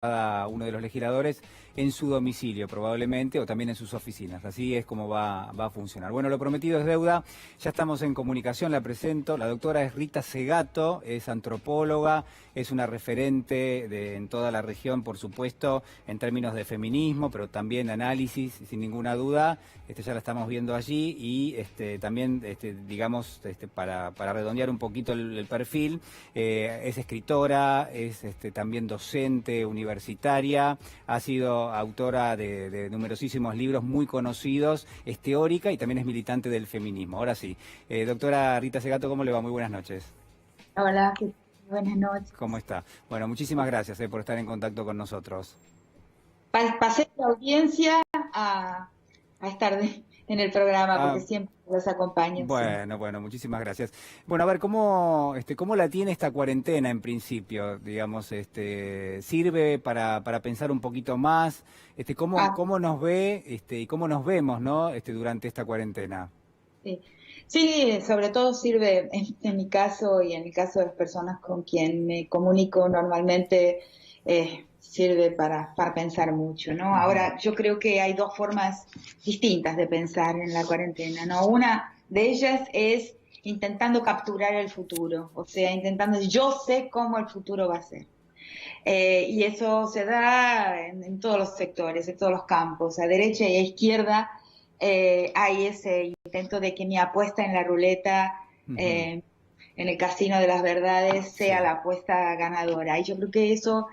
cada uno de los legisladores en su domicilio probablemente o también en sus oficinas. Así es como va a funcionar. Bueno, lo prometido es deuda. Ya estamos en comunicación, la presento. La doctora es Rita Segato, es antropóloga, es una referente en toda la región, por supuesto, en términos de feminismo, pero también de análisis, sin ninguna duda. Ya la estamos viendo allí y también, digamos, para redondear un poquito el perfil, es escritora, es también docente universitaria, ha sido autora de numerosísimos libros muy conocidos, es teórica y también es militante del feminismo. Ahora sí, doctora Rita Segato, ¿cómo le va? Muy buenas noches. Hola, buenas noches. ¿Cómo está? Bueno, muchísimas gracias por estar en contacto con nosotros. Pasé de la audiencia a estar en el programa porque siempre los acompaño. Bueno, muchísimas gracias. Bueno, a ver, ¿cómo la tiene esta cuarentena en principio? Digamos, ¿sirve para pensar un poquito más? ¿Cómo nos ve y cómo nos vemos, ¿no? Durante esta cuarentena? Sí. Sí, sobre todo sirve en mi caso y en el caso de las personas con quien me comunico normalmente, sirve para pensar mucho, ¿no? Ahora, yo creo que hay dos formas distintas de pensar en la cuarentena, ¿no? Una de ellas es intentando capturar el futuro, o sea, yo sé cómo el futuro va a ser. Y eso se da en todos los sectores, en todos los campos, a derecha y a izquierda. Hay ese intento de que mi apuesta en la ruleta, en el casino de las verdades, sea la apuesta ganadora. Y yo creo que eso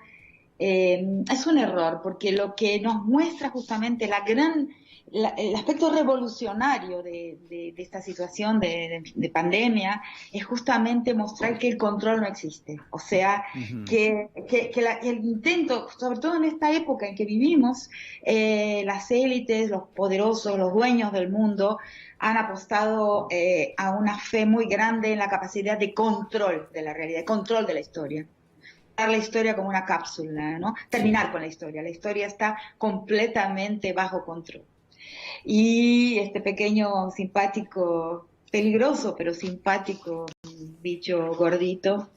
es un error, porque lo que nos muestra justamente el aspecto revolucionario de esta situación de pandemia es justamente mostrar que el control no existe. O sea, que el intento, sobre todo en esta época en que vivimos, las élites, los poderosos, los dueños del mundo han apostado a una fe muy grande en la capacidad de control de la realidad, de control de la historia. La historia como una cápsula, ¿no? Terminar con la historia está completamente bajo control. Y este pequeño simpático, peligroso pero simpático bicho gordito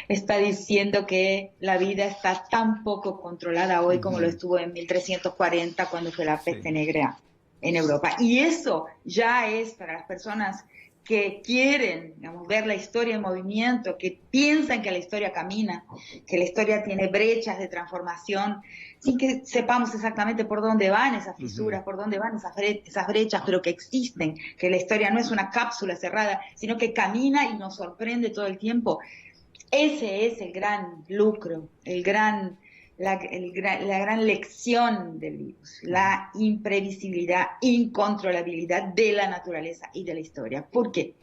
está diciendo que la vida está tan poco controlada hoy como lo estuvo en 1340 cuando fue la peste negra en Europa. Y eso ya es para las personas que quieren, digamos, ver la historia en movimiento, que piensan que la historia camina, que la historia tiene brechas de transformación, sin que sepamos exactamente por dónde van esas fisuras, por dónde van esas brechas, pero que existen, que la historia no es una cápsula cerrada, sino que camina y nos sorprende todo el tiempo. Ese es el gran lucro, la gran lección del virus, la imprevisibilidad, incontrolabilidad de la naturaleza y de la historia. ¿Por qué?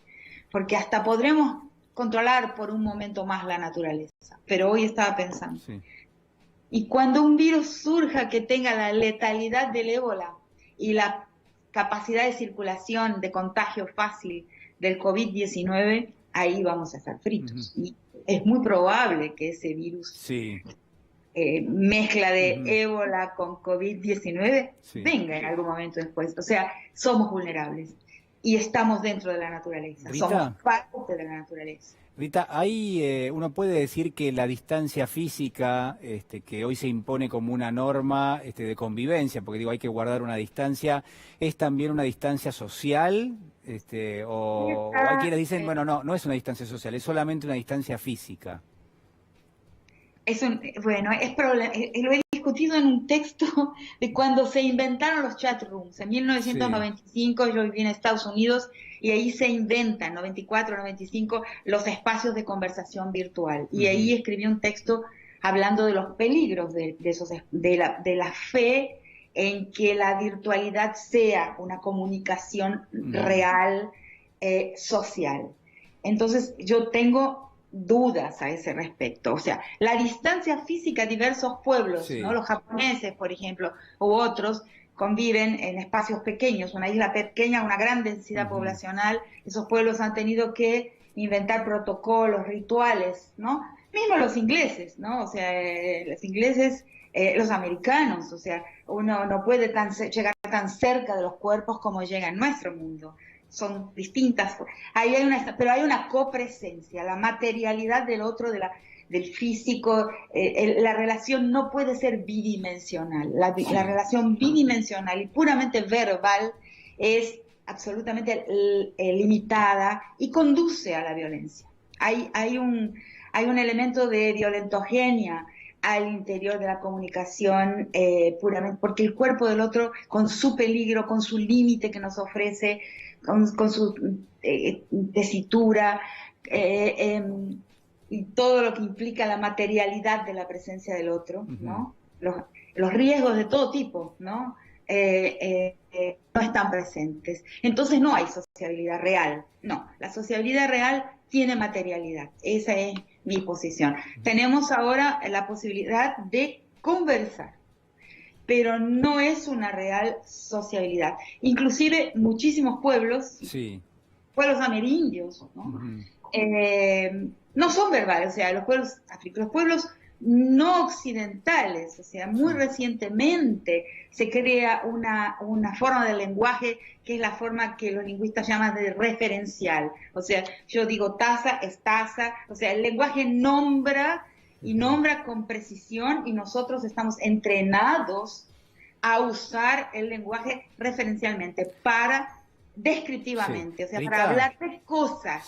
Porque hasta podremos controlar por un momento más la naturaleza, pero hoy estaba pensando, y cuando un virus surja que tenga la letalidad del ébola y la capacidad de circulación, de contagio fácil del COVID-19, ahí vamos a estar fritos. Y es muy probable que ese virus, mezcla de ébola con COVID-19, venga en algún momento después. O sea, somos vulnerables y estamos dentro de la naturaleza. Rita, somos parte de la naturaleza. Rita, ahí uno puede decir que la distancia física, que hoy se impone como una norma de convivencia, porque digo, hay que guardar una distancia, ¿es también una distancia social? O hay quienes dicen, bueno, no es una distancia social, es solamente una distancia física. Lo he discutido en un texto de cuando se inventaron los chat rooms. En 1995 yo viví en Estados Unidos y ahí se inventan, 94, 95, los espacios de conversación virtual. Y ahí escribí un texto hablando de los peligros de la fe en que la virtualidad sea una comunicación real, social. Entonces yo tengo dudas a ese respecto. O sea, la distancia física, diversos pueblos, ¿no? Los japoneses, por ejemplo, u otros, conviven en espacios pequeños, una isla pequeña, una gran densidad poblacional. Esos pueblos han tenido que inventar protocolos, rituales, ¿no? Mismo los ingleses, ¿no? O sea, los ingleses, los americanos, o sea, uno no puede llegar tan cerca de los cuerpos como llega en nuestro mundo. Son distintas, pero hay una copresencia, la materialidad del otro, del físico. La relación no puede ser bidimensional. La relación bidimensional y puramente verbal es absolutamente limitada y conduce a la violencia. Hay un elemento de violentogenia al interior de la comunicación, puramente, porque el cuerpo del otro, con su peligro, con su límite que nos ofrece, con su tesitura, y todo lo que implica la materialidad de la presencia del otro, ¿no? Los riesgos de todo tipo, ¿no? No están presentes. Entonces no hay sociabilidad real. No, la sociabilidad real tiene materialidad. Esa es mi posición. Tenemos ahora la posibilidad de conversar, pero no es una real sociabilidad. Inclusive muchísimos pueblos, pueblos amerindios, ¿no? No son verbales, o sea, los pueblos africanos, los pueblos no occidentales, o sea, muy recientemente se crea una forma de lenguaje que es la forma que los lingüistas llaman de referencial. O sea, yo digo taza es taza, o sea, el lenguaje nombra y nombra con precisión, y nosotros estamos entrenados a usar el lenguaje referencialmente, descriptivamente, o sea, para hablar de cosas.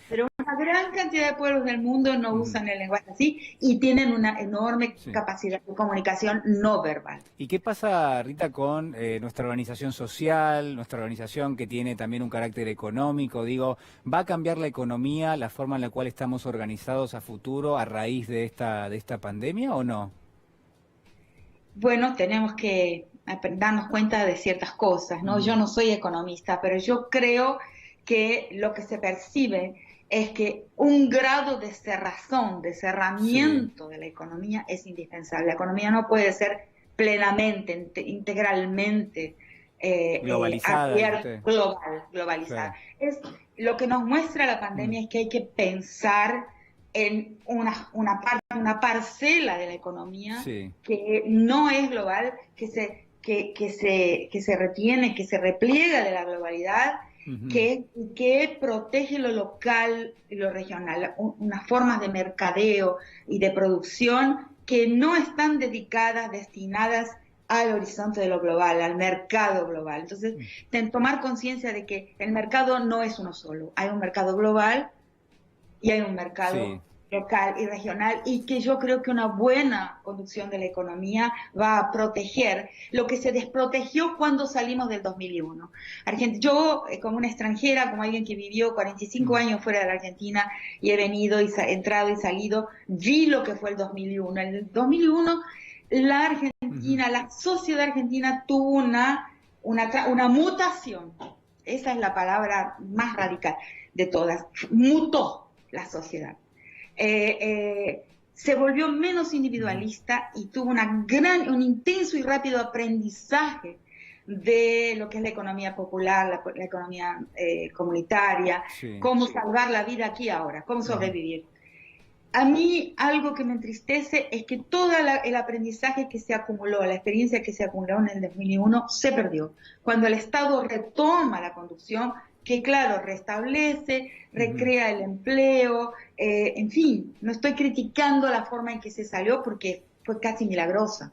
Pero una gran cantidad de pueblos del mundo no usan el lenguaje así y tienen una enorme capacidad de comunicación no verbal. ¿Y qué pasa, Rita, con nuestra organización social, nuestra organización que tiene también un carácter económico? Digo, ¿va a cambiar la economía, la forma en la cual estamos organizados a futuro a raíz de esta pandemia o no? Bueno, tenemos que darnos cuenta de ciertas cosas, ¿no? Yo no soy economista, pero yo creo que lo que se percibe es que un grado de cerrazón, de cerramiento de la economía es indispensable. La economía no puede ser plenamente, integralmente globalizada, globalizada. Lo que nos muestra la pandemia es que hay que pensar en una parcela de la economía que no es global, que se retiene, que se repliega de la globalidad, que protege lo local y lo regional, unas formas de mercadeo y de producción que no están destinadas al horizonte de lo global, al mercado global. Entonces, tomar conciencia de que el mercado no es uno solo, hay un mercado global y hay un mercado local y regional, y que yo creo que una buena conducción de la economía va a proteger lo que se desprotegió cuando salimos del 2001. Yo, como una extranjera, como alguien que vivió 45 años fuera de la Argentina y he venido y entrado y salido, vi lo que fue el 2001. En el 2001 la Argentina, la sociedad argentina tuvo una mutación. Esa es la palabra más radical de todas. Mutó la sociedad. Se volvió menos individualista y tuvo un intenso y rápido aprendizaje de lo que es la economía popular, la economía comunitaria, cómo salvar la vida aquí ahora, cómo sobrevivir. A mí algo que me entristece es que todo el aprendizaje que se acumuló, la experiencia que se acumuló en el 2001 se perdió. Cuando el Estado retoma la conducción, que claro, restablece, recrea el empleo, en fin, no estoy criticando la forma en que se salió porque fue casi milagrosa.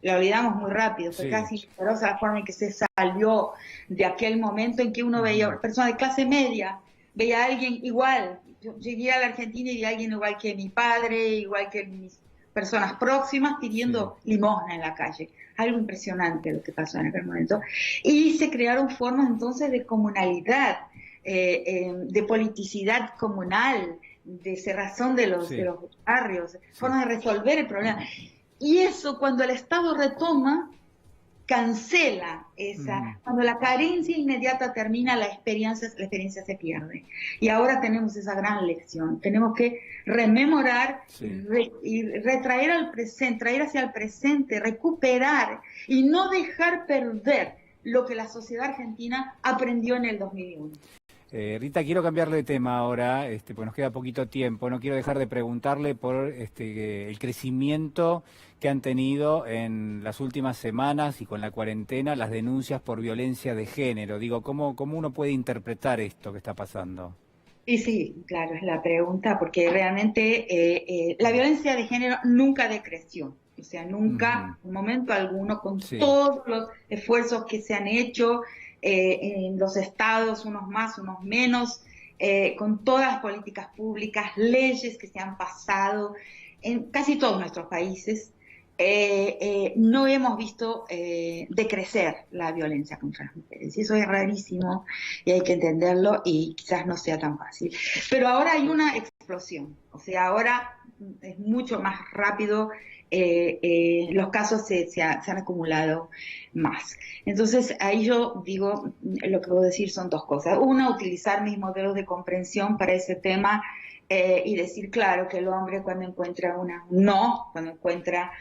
La olvidamos muy rápido, fue casi milagrosa la forma en que se salió de aquel momento en que uno veía personas de clase media, veía a alguien igual. Yo llegué a la Argentina y vi a alguien igual que mi padre, igual que mis personas próximas, pidiendo limosna en la calle. Algo impresionante lo que pasó en aquel momento. Y se crearon formas entonces de comunalidad, de politicidad comunal, de cerrazón de los barrios, formas de resolver el problema. Y eso, cuando el Estado retoma, cancela cuando la carencia inmediata termina, la experiencia se pierde. Y ahora tenemos esa gran lección. Tenemos que rememorar y retraer al presente, traer hacia el presente, recuperar y no dejar perder lo que la sociedad argentina aprendió en el 2001. Rita, quiero cambiarle de tema ahora, porque nos queda poquito tiempo. No quiero dejar de preguntarle por el crecimiento que han tenido en las últimas semanas y con la cuarentena las denuncias por violencia de género. Digo, ¿cómo uno puede interpretar esto que está pasando? Y sí, claro, es la pregunta, porque realmente la violencia de género nunca decreció, o sea, nunca, en momento alguno, con Sí, todos los esfuerzos que se han hecho en los estados, unos más, unos menos, con todas las políticas públicas, leyes que se han pasado en casi todos nuestros países, no hemos visto decrecer la violencia contra las mujeres. Y eso es rarísimo y hay que entenderlo y quizás no sea tan fácil. Pero ahora hay una explosión, o sea, ahora es mucho más rápido, los casos se han acumulado más. Entonces, ahí yo digo, lo que puedo decir son dos cosas. Una, utilizar mis modelos de comprensión para ese tema y decir, claro, que el hombre cuando encuentra cuando encuentra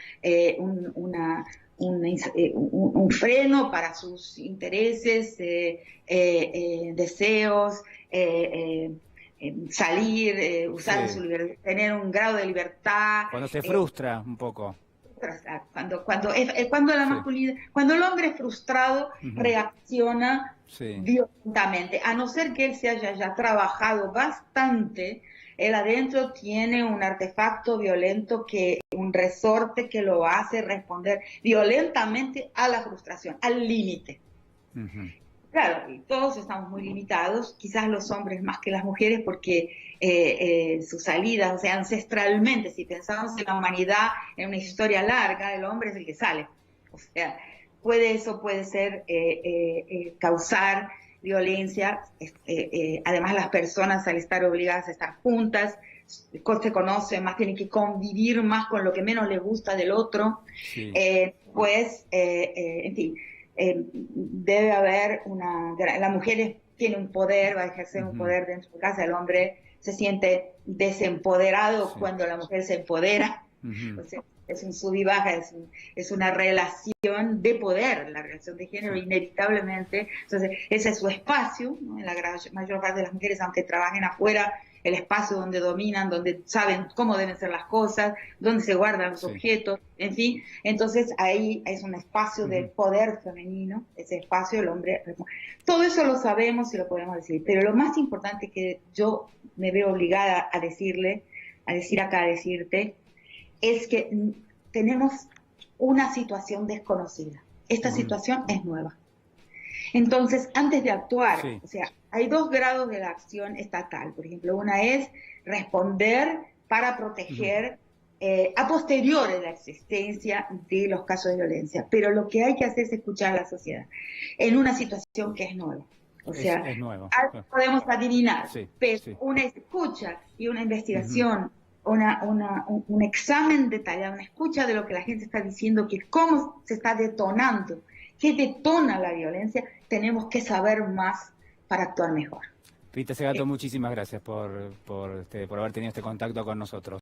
un freno para sus intereses, deseos, salir, usar sí. su libertad, tener un grado de libertad. Cuando se frustra un poco. Cuando la Sí. masculinidad, cuando el hombre es frustrado, Ujú. reacciona Sí, violentamente, a no ser que él se haya ya trabajado bastante, él adentro tiene un artefacto violento, un resorte que lo hace responder violentamente a la frustración, al límite. ujú, Claro, y todos estamos muy limitados, quizás los hombres más que las mujeres, porque sus salidas, o sea, ancestralmente, si pensamos en la humanidad, en una historia larga, el hombre es el que sale. O sea, eso puede ser, causar violencia. Además, las personas al estar obligadas a estar juntas, se conocen más, tienen que convivir más con lo que menos les gusta del otro. sí, En fin, debe haber la mujer tiene un poder, va a ejercer un ujú, poder dentro de casa, el hombre se siente desempoderado sí, cuando la mujer se empodera, ujú, o sea, es un sub y baja, es una relación de poder, la relación de género sí, inevitablemente, entonces ese es su espacio, ¿no? En la mayor parte de las mujeres, aunque trabajen afuera, el espacio donde dominan, donde saben cómo deben ser las cosas, donde se guardan los sí, objetos, en fin, entonces ahí es un espacio de ujú, poder femenino, ese espacio el hombre, todo eso lo sabemos y lo podemos decir, pero lo más importante que yo me veo obligada a decirle, a decir acá, a decirte, es que tenemos una situación desconocida. Esta ujú, situación es nueva. Entonces, antes de actuar, sí, o sea, hay dos grados de la acción estatal. Por ejemplo, una es responder para ujú, proteger a posteriori de la existencia de los casos de violencia. Pero lo que hay que hacer es escuchar a la sociedad en una situación que es nueva. O sea, es nuevo. algo podemos adivinar, Sí, pero sí, una escucha y una ujú, investigación, un examen detallado, una escucha de lo que la gente está diciendo, que cómo se está detonando, qué detona la violencia, tenemos que saber más para actuar mejor. Rita Segato, muchísimas gracias por haber tenido este contacto con nosotros.